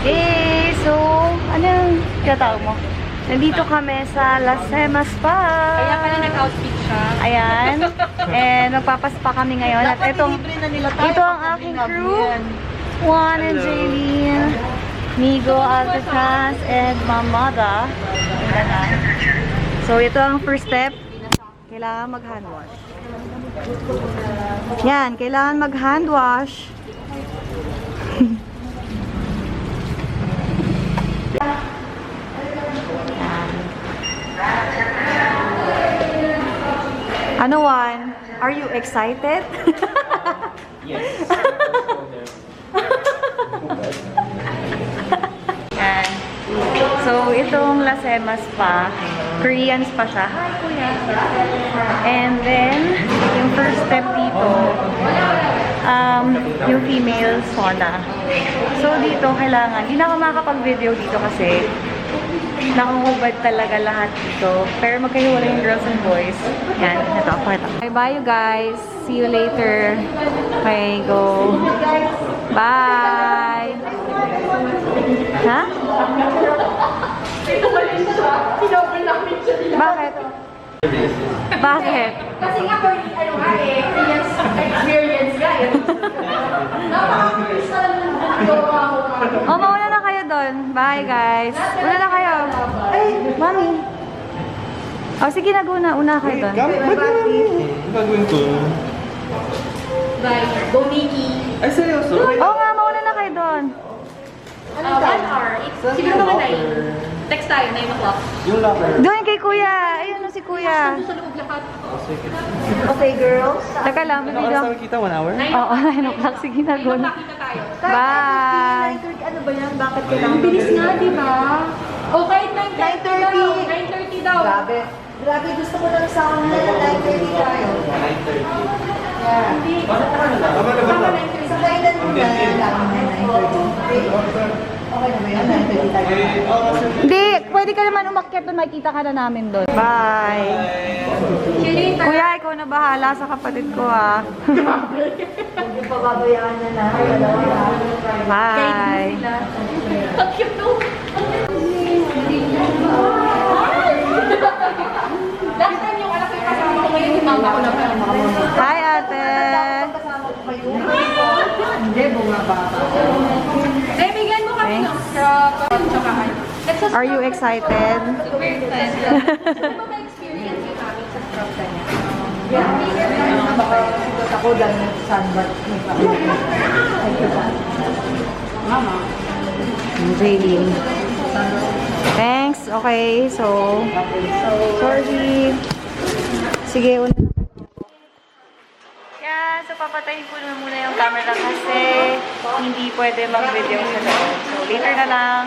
Hey! So, anong tinatawag mo? Nandito kami sa Las Hemas Spa. Kaya pala nag-outfit siya. Ayan. And magpapaspa kami ngayon. At itong, ito ang aking crew. Juan and Jaylene, Migo, Alcatraz, and Mamada. So, ito ang first step. Kailangan mag-hand wash. Yan, kailangan mag-hand wash. Ano, Juan? Are you excited? Yes. Yan. So, itong Las Hemas Spa, Korean spa siya. Hi, kuya. And then, yung first step dito, yung female sauna. So, dito kailangan, hindi na ako makakapag-video dito kasi nakahubad talaga lahat dito. Pero magkahiwalay yung girls and boys. Yan, ito, pakita. Bye, you guys. See you later. Okay, go. Bye! Ha? Bakit? Bakit? Kasi nga, ano nga experience nga eh. Napaka-curious na lang yung Oh, mauna na kayo doon. Bye, guys. Una na kayo. Ay, mami. Oh, sige na, una kayo doon. Gagawin ko. Bye. Go, Nikki. Ay, seryoso? Oo nga, mauna na kayo doon. 1 hour. Siguro naman na text tayo, 9 o'clock. Yung locker. Doon kay kuya. Ayun na si kuya. Sa loob lahat. Okay, girls. Teka lang, may video. Nakasama kita 1 hour? Oo, 9 o'clock. Sige na, go na. Nakita tayo. Bye! Ano ba yan? Bakit kailangan? Bilis nga, di ba? O kahit 9:30 daw. 9:30 daw. Grabe. Grabe, gusto ko lang sa akin na 9:30 tayo. 9:30. Yeah. Hindi. Tama na ba? Sa kailan mo na lang 9:30? Okay na ba yan? 9:30 tayo. Hindi, pwede ka naman umakyat doon. Makikita ka na namin doon. Bye! Kuya, ikaw na bahala sa kapatid ko, ah. Huwag yung pababayaan na na. Bye! Ang cute no? Last time yung anak ko yung kasama ko ngayon, yung mama ko na Hi, ate! Kasama ko kayo? Hindi, bumaba pa. Eh, bigyan mo kami ng scrub. Tsaka ano. Are you excited? Super excited. Ano ba experience yung namin sa scrub na niya? Yeah. Baka sigot ako dahil nag-sunbath. Mama. Jaylene. Thanks. Okay, so sorry. Sige, una. Yeah, so papatayin ko na muna yung camera kasi hindi pwede mag-video sa loob. So later na lang.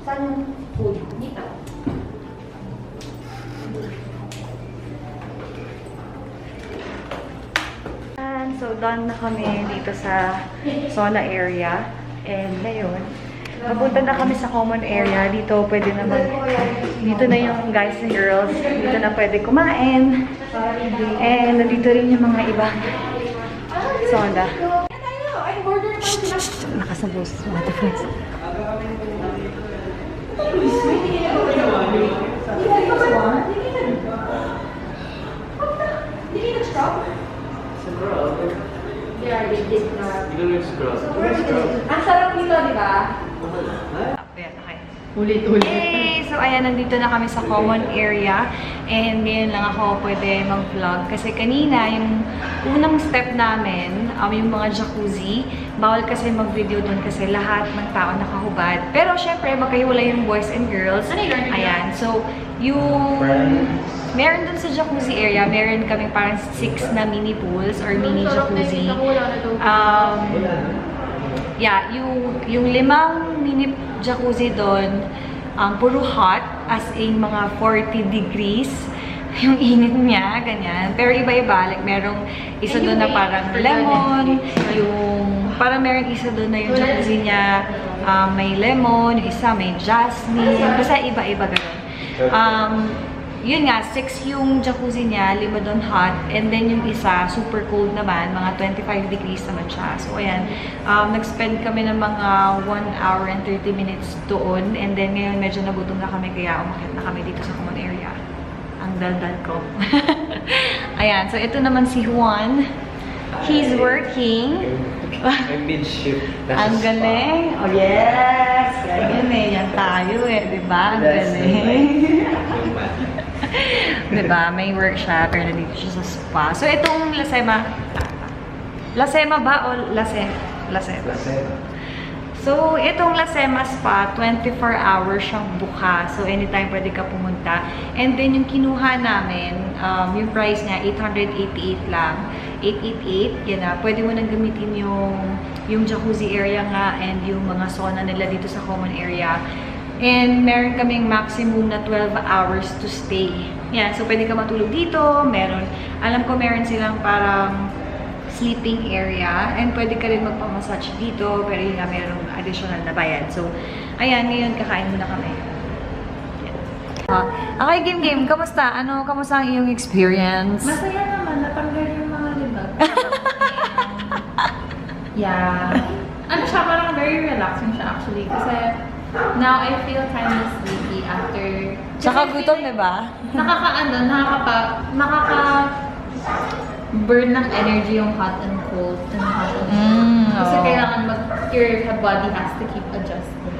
Saan yung food? Dito. And so done na kami dito sa sauna area. And ngayon, papunta na kami sa common area. Dito pwede naman, dito na yung guys and girls. Dito na pwede kumain. And nandito rin yung mga ibang sauna. Nakasabos sa mga friends. Ang sarap nito, di ba? Ayan, okay. Ulit-ulit. Yay! So, ayan, nandito na kami sa common area. And ngayon lang ako pwede mag-vlog. Kasi kanina, yung unang step namin, yung mga jacuzzi, bawal kasi mag-video doon kasi lahat ng tao nakahubad. Pero, syempre, magkahiwalay yung boys and girls. Ano yung learning? Ayan. So, yung... Meron dun sa jacuzzi area, meron kaming parang 6 na mini pools or mini jacuzzi. Yeah, yung 5 mini jacuzzi doon, puro hot, as in mga 40 degrees. Yung init niya, ganyan. Pero iba-iba, like merong isa doon na parang lemon, yung parang meron isa doon na yung jacuzzi niya, may lemon, yung isa may jasmine, basta iba-iba gano'n. yun nga, 6 yung jacuzzi niya, 5 doon hot, and then yung isa, super cold naman, mga 25 degrees naman siya. So, ayan, nag-spend kami ng mga 1 hour and 30 minutes doon, and then ngayon medyo nagutom na kami, kaya umakyat na kami dito sa common area. Ang dal-dal ko. Ayan, so ito naman si Juan. He's working. May mid-shift. Ang galing. Oh, yes! Yan eh. Yan tayo eh. Diba? Ang galing. Diba? May work siya, pero nandito siya sa spa. So, itong Lasema. Lasema ba o Lasema? Lasema. So, itong Lasema Spa, 24 hours siyang buka. So, anytime pwede ka pumunta. And then, yung kinuha namin, yung price niya, 888 lang. 888, yan na. Pwede mo nang gamitin yung jacuzzi area nga and yung mga sauna nila dito sa common area. And meron kaming maximum na 12 hours to stay. Yan, so pwede ka matulog dito. Meron, alam ko meron silang parang sleeping area. And pwede ka rin magpamassage dito. Pero yun nga, merong additional na bayad. So, ayan, ngayon kakain muna kami. Okay, Game. Kamusta? Kamusta ang iyong experience? Masaya naman, natanggal yung mga libag. Yeah. Ano siya, parang very relaxing siya actually. Kasi now I feel kind of sleepy after... Tsaka gutom, diba? Burn ng energy yung hot and cold and hot and cold. Kasi oo. kailangan your body has to keep adjusting.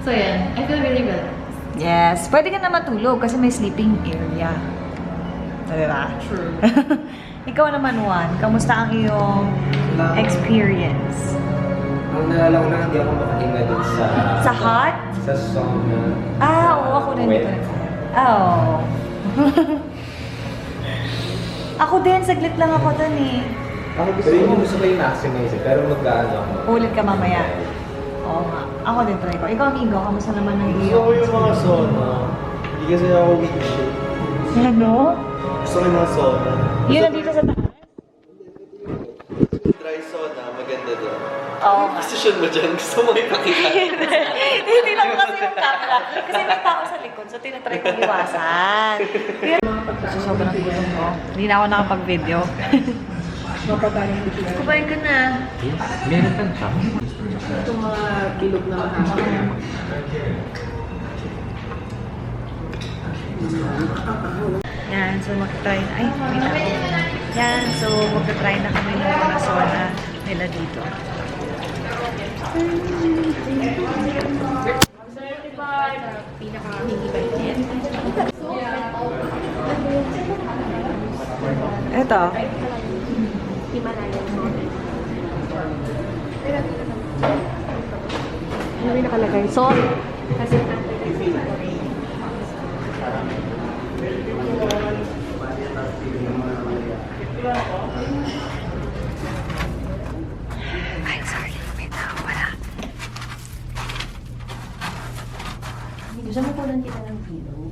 So yan, I feel really relaxed. Yes. Pwede ka na matulog kasi may sleeping area. Diba? True. Ikaw naman, Juan. Kamusta ang iyong experience? Ang naalala ko lang, hindi ako makahinga dun sa... Sa hot? Sa sauna. Oo. Ako din. Oo. Ako din. Saglit lang ako dun eh. Ako gusto ko yung maximize eh, pero mag-ano ako. Ulit ka mamaya. Oo nga. Ako din try ko. Ikaw, amigo, kamusta naman ang Gusto ko iyong yung mga sauna. Hindi kasi ako weak shit. Ano? Gusto ko yung mga sauna. Yun nandito sa taas? Dry sauna, maganda doon. Oo nga. Position mo dyan, gusto mo ipakita. Hindi lang kasi yung camera. Kasi may tao sa likod, so tinatry kong iwasan. So, sobrang gutom ko. Hindi na ako nakapag-video. Kumain ka na. Meron pa siya. Itong mga bilog na mahaba. Yan, so mag-try na. Ay, wait lang. Yan, so mag-try na kami ng mga sauna nila dito. Ito. Ano yung nakalagay? Salt. Kasi ay, sorry. Wait na. Wala. Gusto mo kulang kita ng pillow?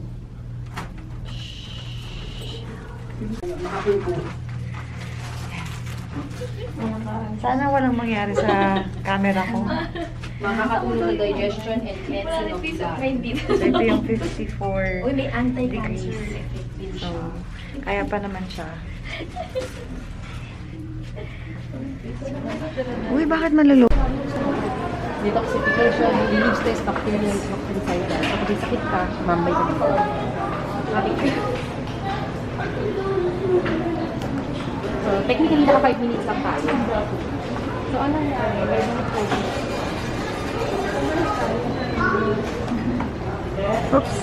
Sana walang mangyari sa camera ko. Makakatulong sa digestion and cleansing of blood. So, ito yung 54 Uy, may anti-cancer degrees. effect din So, siya. kaya pa naman siya. Uy, bakit malulu? Detoxification, relieves stress, bacterial, bactericidal. Kapag may sakit ka, mambay ka dito. So, technically, naka 5 minutes lang tayo. So, ano nangyari? Oops.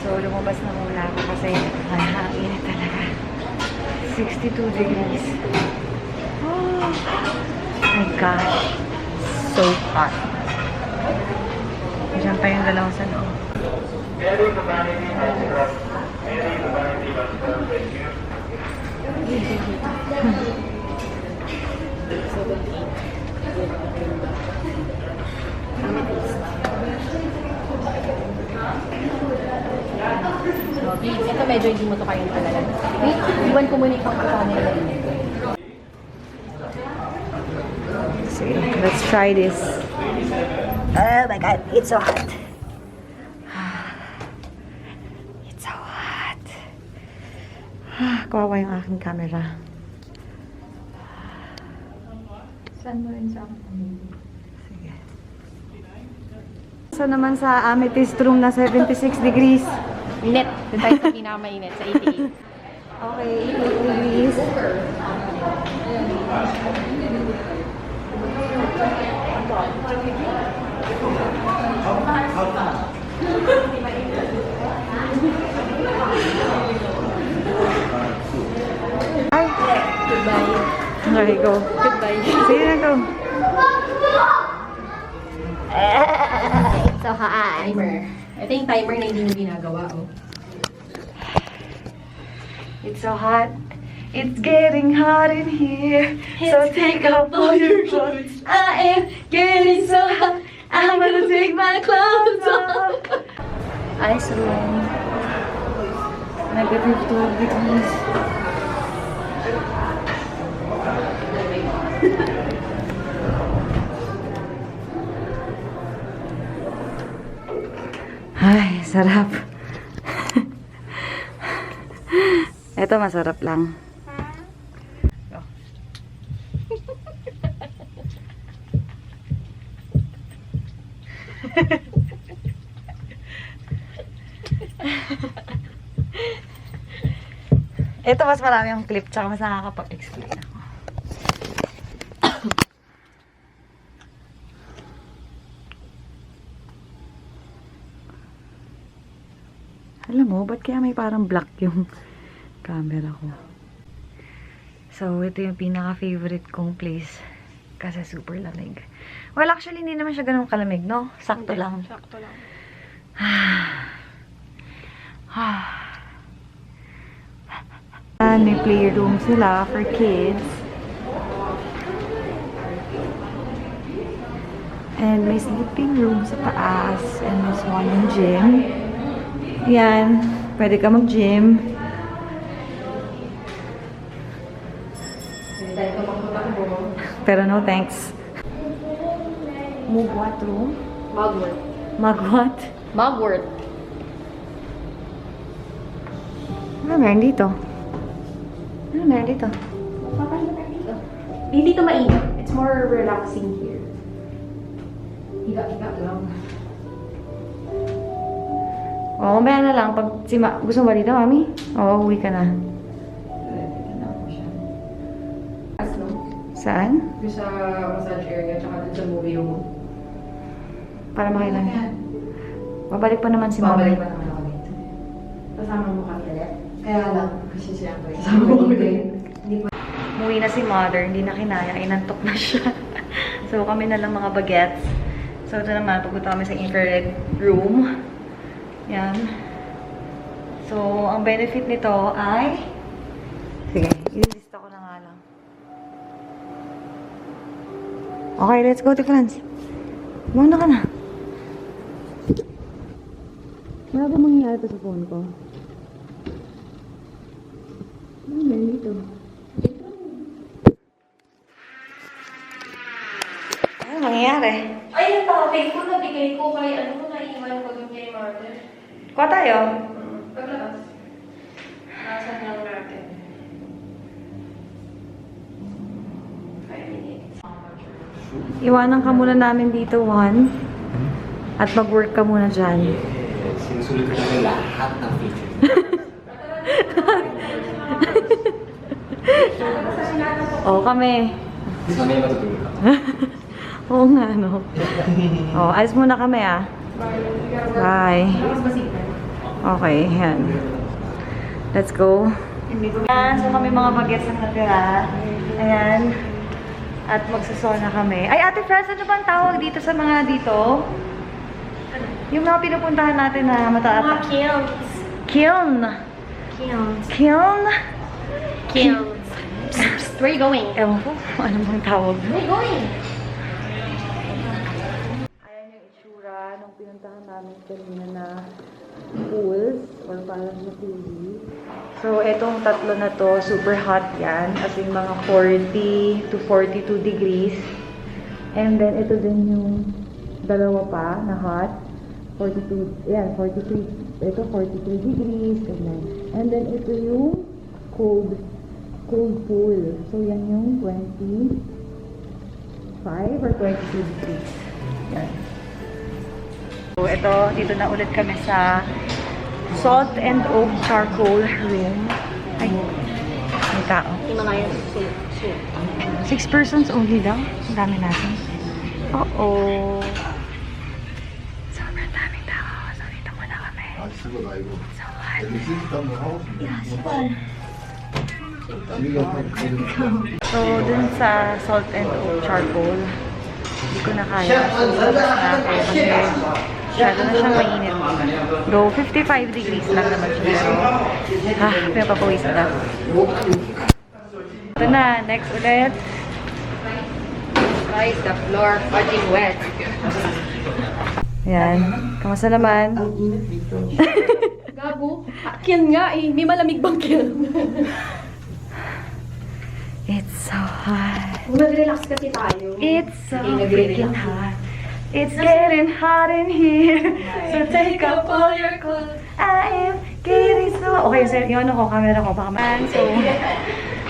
So, lumabas na muna ako kasi ang hangin talaga. 62 degrees. Oh my gosh. So hot. Diyan pa yung dalawa sa loob. Ito medyo hindi mo to kayang alala. Wait, iwan ko muna yung channel na yun. See, let's try this. Oh my God, it's so hot. It's so hot. Kawawa yung aking camera. Saan mo rin sa akin? Sige. So naman sa amethyst room na 76 degrees. Init. Doon tayo sa pinakamainit, sa 88. Okay, 88 degrees. Ay! Goodbye. Okay, go. Goodbye. Sige na, go. So, timer. Ito yung timer na hindi mo ginagawa, oh. It's so hot. It's getting hot in here. So take off all your clothes. I am getting so hot. I'm gonna take my clothes off. Ice room. Negative 12 degrees. Ay, sarap. Ito masarap lang. Ito mas marami yung clip tsaka mas nakakapag-explain ako. Alam mo, ba't kaya may parang black yung camera ko? So, ito yung pinaka-favorite kong place. Kasi super lamig. Well, actually, hindi naman siya ganun kalamig, no? Sakto lang. Sakto lang. May playroom sila for kids. And may sleeping room sa taas. And there's one in gym. Yan. Pwede ka mag-gym. Pwede tayo magpatakbo. Pero no thanks. Mugwat room? Mugwort. Magwat? Mugwort. Ano meron dito? Ano meron dito? Hindi dito mainit. It's more relaxing here. Higa-higa lang. Oo, mamaya na lang. Pag gusto mo ba dito, mami? Oo, uwi ka na. Asno? Saan? Doon sa massage area, tsaka doon sa movie room. Para makailan. Babalik pa naman si mama. Babalik pa naman ako dito. Kasama mo kami ulit? Kaya lang, kasi siyempre, kasama mo kami din. Umuwi na si mother, hindi na kinaya, inantok na siya. So kami na lang mga bagets. So ito naman, pupunta kami sa infrared room. Yan. So, ang benefit nito ay... Sige, ililista ko na nga lang. Okay, let's go to France. Muna ka na. Wala ba mangyayari pa sa phone ko? Ano meron dito? Ano mangyayari? Ay, yung topic ko, nabigay ko kay ano, naiwan ko yung kay Mother. Kuha tayo. Paglabas. Nasaan lang natin? 5 minutes. Iwanan ka muna namin dito, Juan. At mag-work ka muna dyan. Sinusulit ko namin lahat ng features. Oo, kami. Mamaya matutulog ako. Oo nga, no? Oo, alis muna kami, ah. Bye. Okay, yan. Let's go. Ayan, so kami mga bagets ang natira. Ayan. At magsasona kami. Ay, Ate Franz, ano ba ang tawag dito sa mga dito? Yung mga pinupuntahan natin na mataas. Mga kilns. Kiln. Kilns. Kiln? Kilns. Where are you going? Ewan ko, ano bang tawag? Where are you going? Ayan yung itsura nung pinuntahan namin kanina na pools or parang na TV. So, etong tatlo na to, super hot yan. As in mga 40 to 42 degrees. And then, ito din yung dalawa pa na hot. 42, yeah, 43, ito 43 degrees, ganyan. And then ito yung cold pool. So yan yung 25 or 22 degrees. Yan. So ito, dito na ulit kami sa Salt and Oak Charcoal Room. Ay, may tao. 6 persons only daw. Ang dami natin. Uh-oh. Sobrang daming tao. So, dito muna kami. So, what? So, dun sa Salt and Oak Charcoal, hindi ko na kaya. So, labas na ako kasi masyado na siyang mainit. Though, 55 degrees lang naman siya. Pero, pinapapawisan na. Ito na, next ulit. Why is the floor fucking wet? Yan. Kamusta naman? Gabo, kiln nga eh. May malamig bang kiln? It's so hot. Mag-relax kasi tayo. It's so freaking hot. It's getting hot in here. So take up all your clothes. I am getting so... Okay, so yung ano ko, camera ko, baka man. So,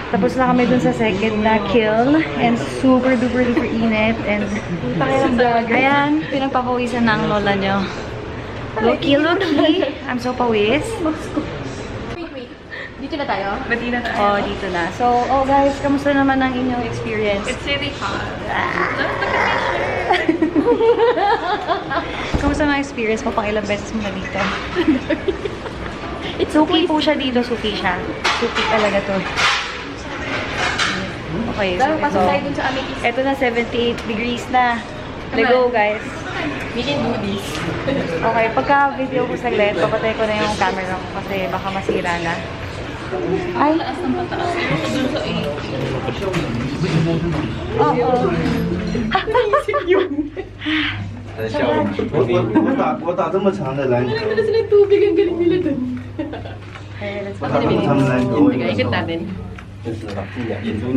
tapos na kami dun sa second na kiln. And super duper duper init. And ayan, pinagpapawisan na ang lola nyo. Loki, Loki. I'm so pawis. Wait. Dito na tayo? Ba't di na tayo? Oh, dito na. So, oh guys, kamusta naman ang inyong experience? It's really hot. Kamusta ang experience mo? Pang ilang beses mo na dito? Suki po siya dito. Suki siya. Suki talaga to. Okay. Dahil pasok tayo So, dun sa aming isa. eto na 78 degrees na. Let's go, guys. We can do this. Okay, pagka video ko saglit, papatay ko na yung camera ko kasi baka masira na. Ay, Taas ng pataas. Ito dun sa 80. oo. 我打这么长的篮球， Wala sila yung tubig. Ang galing nila dun. Okay, let's 我 go. 打这么长的篮球，我 Ikot natin.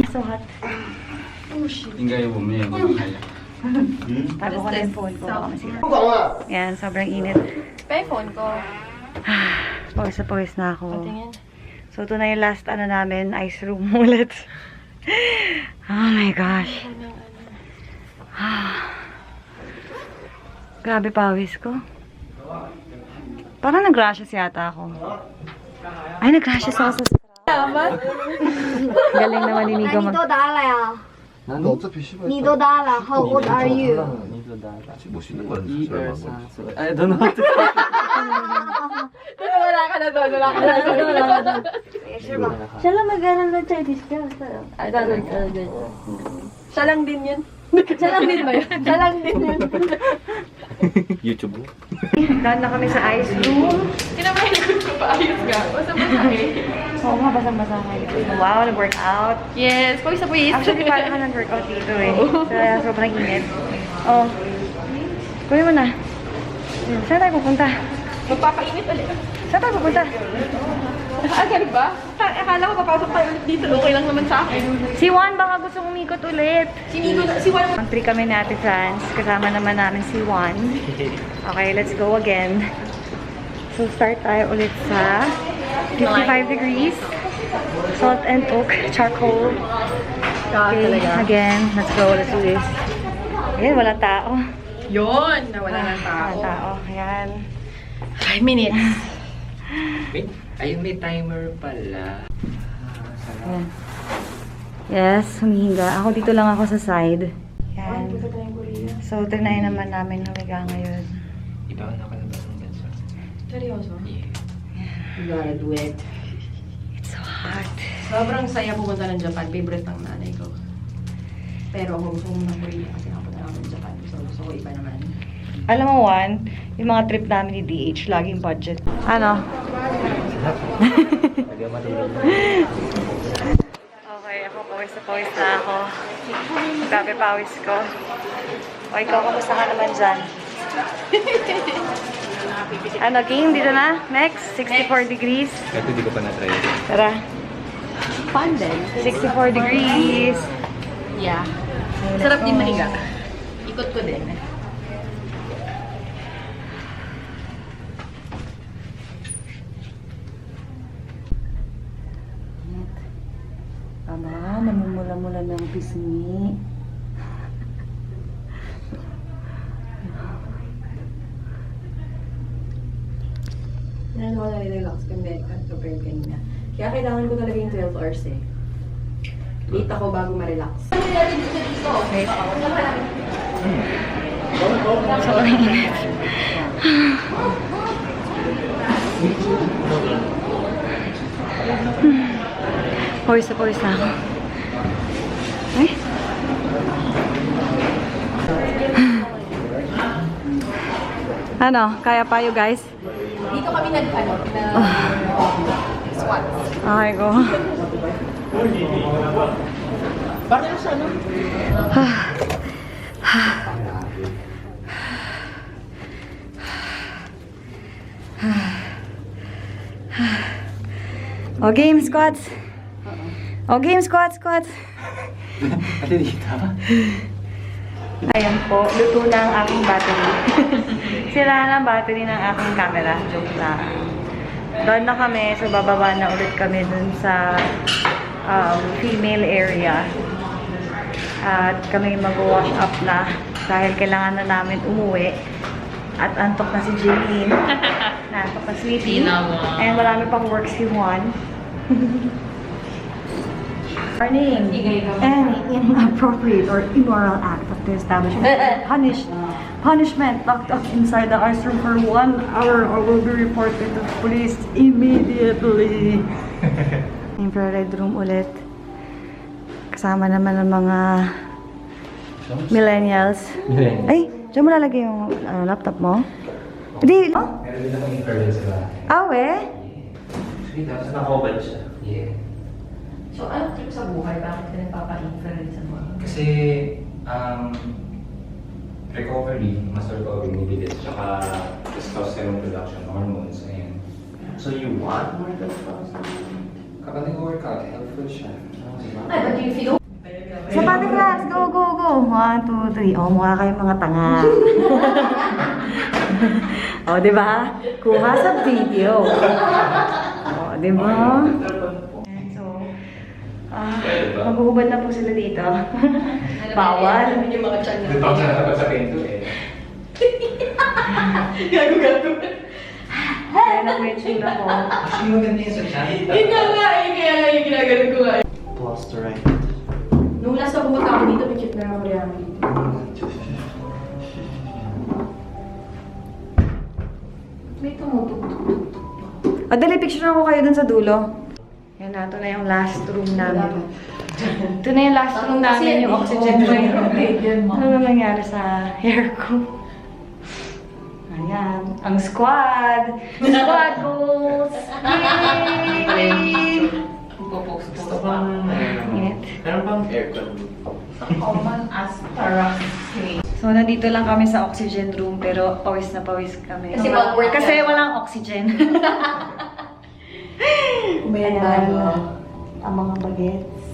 So hot. 应该我们也不开了。 Tago ko na yung phone ko, baka masira. 不懂啊。 Yan, sobrang init. Pa yung phone ko. Pawis na pawis na ako. Tingin. So, ito na yung last ano namin, ice room ulit. Oh my gosh. Grabe pawis ko. Parang nag-rashes yata ako. Ay, nag-rashes ako sa scrub. Galing naman ni Nico mag... 大了呀？我这必须把你多大了？How old are you？我是那么一二三四，哎，等等， Wala ka na doon. Wala ka na doon. 是吧？谁让没给人家这题是哎，对。 Siya lang din yun. Siya lang din ba yun? Siya lang din yun. YouTube. Daan na kami sa ice room. Kinamahilikod ko pa. Ayos nga. Basta-basta eh. Oo nga, basang-basa kayo. Wow, nag-workout. Yes, pawis na pawis. Actually, parang ka nag-workout dito eh. Kaya sobrang init. Oh. Kunin mo na. Ayun, saan tayo pupunta? Magpapainit ulit. Saan tayo pupunta? Ganun ba? Akala ko papasok tayo ulit dito. Okay lang naman sa akin. Si Juan baka gusto umikot ulit. Si Migo, si Juan. Ang trip kami ni Ate Franz. Kasama naman namin si Juan. Okay, let's go again. So, start tayo ulit sa 55 degrees. Salt and Oak Charcoal. Okay, again. Let's go. Let's do this. Ayan, walang tao. Yun! Nawala ng tao. Walang tao. Ayan. 5 minutes. Ayun, may timer pala. Ayan. Yes, humihinga. Ako dito lang ako sa side. Yan. So, trinayin naman namin humiga ngayon. Iba ka nakalabas ng bansa. Seryoso? Yeah. You gotta do it. It's so hot. Sobrang saya pumunta ng Japan. Favorite ng nanay ko. Pero ako gusto ko ng Korea kasi nakapunta ako ng Japan. So gusto ko iba naman. Alam mo, Juan, yung mga trip namin ni DH, laging budget. Ano? Okay, ako pawis na ako. Grabe pawis ko. O, ikaw, kamusta ka naman dyan? Ano, game? Dito na? Next? 64 degrees. Ito hindi ko pa na-try. Tara. Fun din. 64 degrees. Yeah. Sarap din mahiga. Ikot ko din. Aba, namumula-mula ng pisngi. Ano ako nare-relax compared kanina. Kaya kailangan ko talaga yung 12 hours eh. Late ako bago ma-relax. Wait. Sorry. Pawis na ako. Ay. Ano? Kaya pa you guys? Dito kami squats. Okay, go. Bakit sa ano? O, game squats. O, game squats. Ate dito. Ayan po, luto na ang aking battery. Sira na ang battery ng aking camera. Joke lang. Doon na kami, so bababa na ulit kami dun sa female area. At kami mag-wash up na dahil kailangan na namin umuwi. At antok na si Jaylene. Nantok na sweetie. And marami pang work si Juan. Warning. Any inappropriate or immoral act of the establishment punishment locked up inside the ice room for 1 hour or will be reported to the police immediately. Infrared room ulit. Kasama naman ng mga millennials. Ay, diyan mo lalagay yung laptop mo? Hindi. Oh? Meron din akong infrared sa bahay. Awe? Sweet, tapos naka-open siya. Yeah. So, ano trip sa buhay? Bakit ka nagpapa-infrared sa mga? Kasi, recovery, muscle recovery needed, tsaka testosterone production hormones, and So you want more testosterone? kapag nag-workout, helpful siya. Ay, but you feel... Sa party class, go, go, go. 1, 2, 3. O, mukha kayong mga tanga. O, di ba? Kuha sa video. O, di ba? So, maghuhubad na po sila dito. Bawal. Alam yung mga chan Doon pa ako dapat sa pinto eh. Gago. Kaya na po yung tsura ko. Actually, maganda yung sa chat. Yun nga eh, kaya nga yung ginagano ko nga. Plus the right. Nung last na pumunta ako dito, may cute na ako rin dito. May tumutugtog. O, dali, picture ako kayo dun sa dulo. Yan na, ito na yung last room namin. Ito na yung last room namin, yung oxygen room. Ano na nangyari sa hair ko? Ayan, ang squad! Squad goals! Yay! Gusto bang, Init. meron bang aircon? Common asparagus. So, nandito lang kami sa oxygen room, pero pawis na pawis kami. Kasi backward ka. Kasi walang oxygen. Umayan Ayan, tayo. ang mga bagets.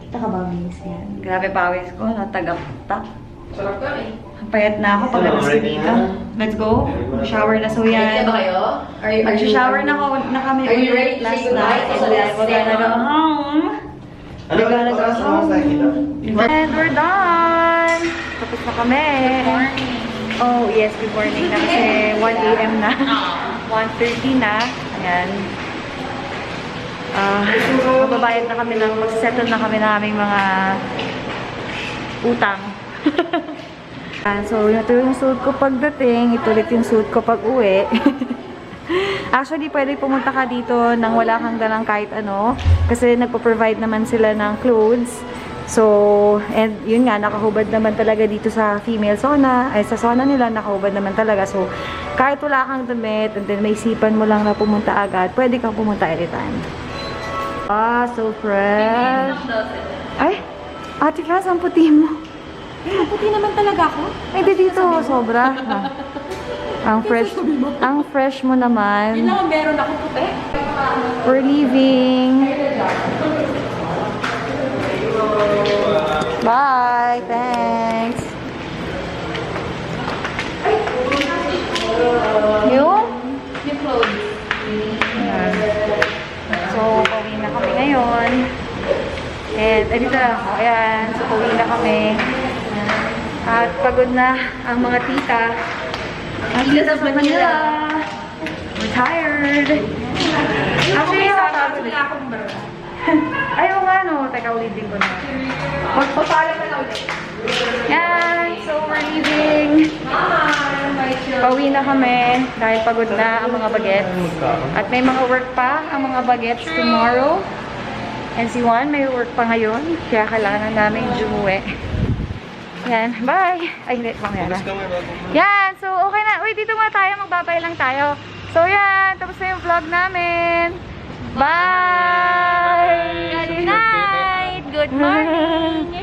Kita ka ba, miss? Yan. Grabe pawis ko, no? Tagap-tak. Sarap ka eh. Payat na ako pagdating ko dito. Let's go. Shower na so Ready yan. na ba kayo? Mag-shower na kami Are you ready to last say goodbye? night. So And then let's we're stay gonna go on. home. We're gonna go home. And we're done. Tapos na kami. Oh, yes, good morning na kasi 1 a.m. na. 1:30 na. Ayan. Mababayad na kami ng, mag-settle na kami ng aming mga utang. So, ito yung suit ko pagdating. Ito ulit yung suit ko pag uwi. Actually, pwede pumunta ka dito nang wala kang dalang kahit ano. Kasi nagpo-provide naman sila ng clothes. So, and yun nga, nakahubad naman talaga dito sa female sauna. Ay, sa sauna nila, nakahubad naman talaga. So, kahit wala kang damit, and then may isipan mo lang na pumunta agad, pwede kang pumunta anytime. Ah, so fresh. Ay, Ate Franz, ang puti mo. Ang puti naman talaga ako. Ay, di dito, sobra. Ang fresh mo naman. Yun lang ang meron ako puti. We're leaving. Bye. Thanks. Yung? Yung clothes. Ayan. So, pauwi na kami ngayon. ngayon. And, dito na ako. Ayan, so pauwi na kami. At pagod na ang mga tita. Ang tita sa Manila. We're tired. Actually, Sabi na akong bro. ayaw nga, no. Teka, ulitin ko na. Magpapala ka na ulit. Yan, so we're leaving. Pauwi na kami dahil pagod na ang mga bagets. At may mga work pa ang mga bagets tomorrow. And si Juan may work pa ngayon. Kaya kailangan namin umuwi. Yan, bye! Ay, hindi, mamaya na. Yan, so okay na. Uy, dito muna tayo. Magbabay lang tayo. So yan, tapos na yung vlog namin. Bye! Good night! Good morning!